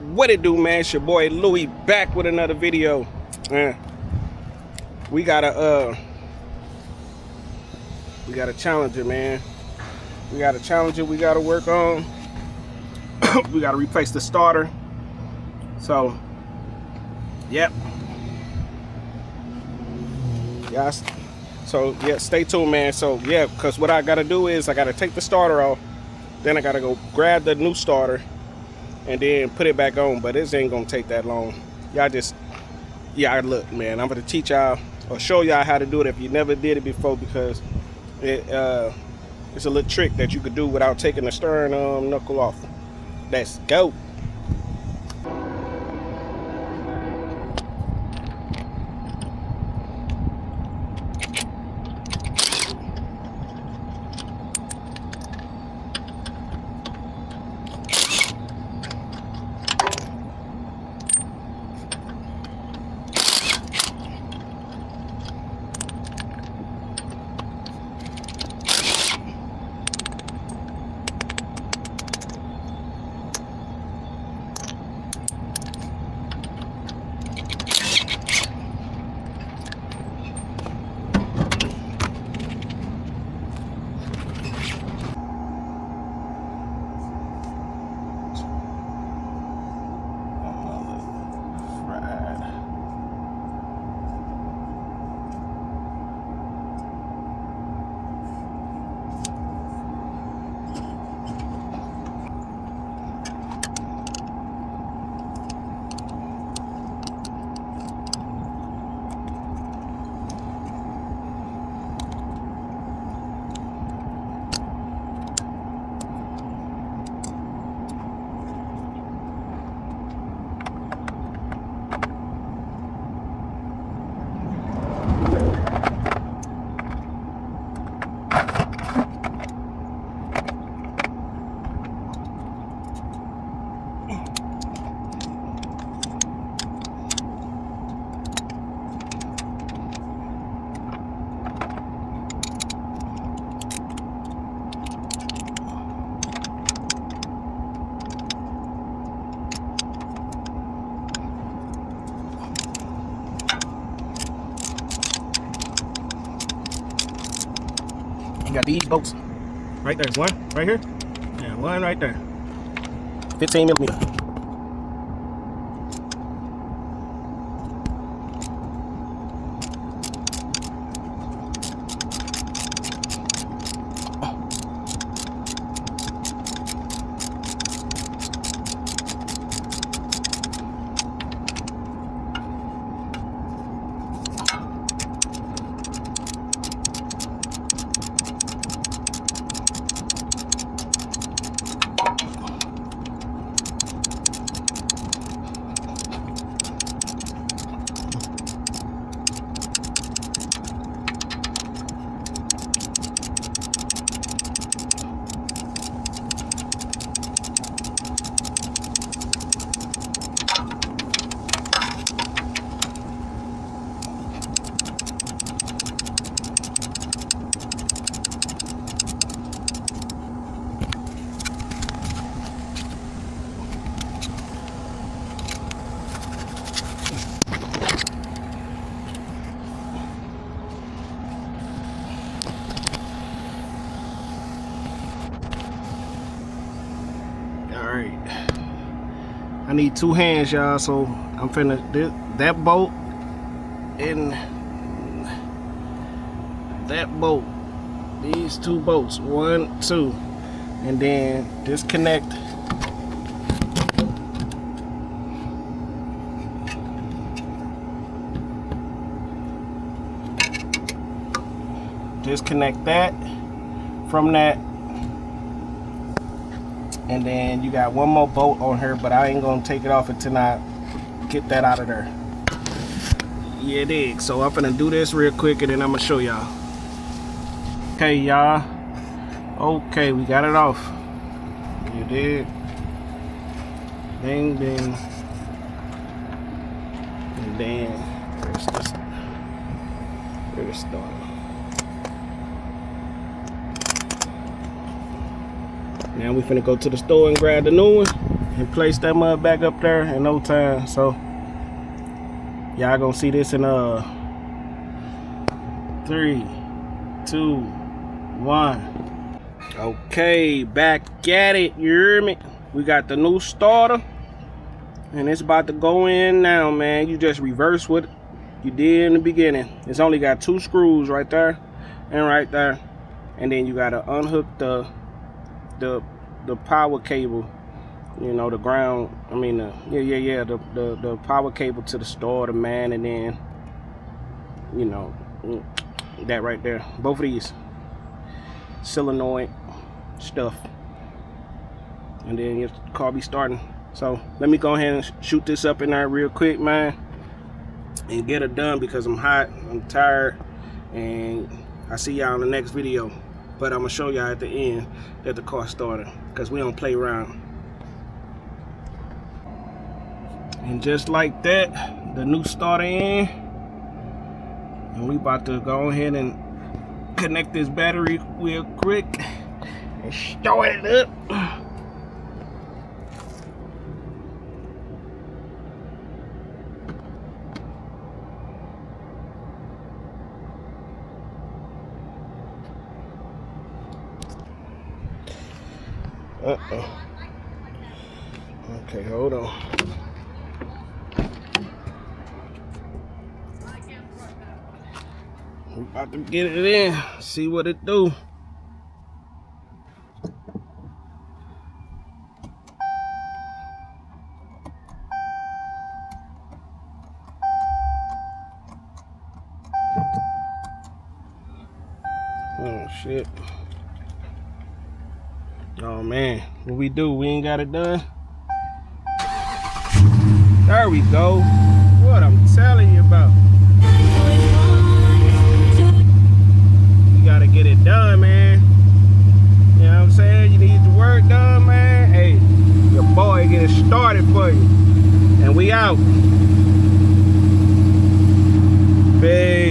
What it do, man? It's your boy Louis back with another video. We got a challenger, man. We got a challenger we gotta work on. We gotta replace the starter. So, yep. Yes. So yeah, stay tuned, man. So yeah, because what I gotta do is I gotta take the starter off, then I gotta go grab the new starter and then put it back on. But this ain't gonna take that long. Y'all just, yeah, look, man, I'm gonna teach y'all or show y'all how to do it if you never did it before, because it's a little trick that you could do without taking the steering knuckle off. Let's go. You got these bolts right there. There's one right here and one right there. 15 millimeter. Alright, I need two hands, y'all, so I'm finna that bolt and that bolt, these two bolts, 1, 2, and then disconnect that from that. And then you got one more bolt on here, but I ain't gonna take it off until I get that out of there. Yeah, dig. So I'm gonna do this real quick and then I'm gonna show y'all. Okay, y'all. Okay, we got it off. You did. Ding, ding. And then where's the starter? Now we finna go to the store and grab the new one. and place that mud back up there in no time. So y'all gonna see this in 3, 2, 1. Okay, back at it, you hear me? We got the new starter, and it's about to go in now, man. You just reverse what you did in the beginning. It's only got 2 screws right there and right there, and then you gotta unhook the power cable, you know, the ground, I mean the power cable to the starter, man, and then, you know, that right there, both of these solenoid stuff, and then your car be starting. So let me go ahead and shoot this up in there real quick, man, and get it done, because I'm hot, I'm tired, and I see y'all in the next video. But I'm gonna show y'all at the end that the car started, because we don't play around. And just like that, the new starter in, and we about to go ahead and connect this battery real quick and start it up. Okay, hold on. We about to get it in, see what it do. Oh shit. Oh man, what we do? We ain't got it done. There we go. What I'm telling you about. You gotta get it done, man. You know what I'm saying? You need the work done, man. Hey, your boy get it started for you. And we out. Big.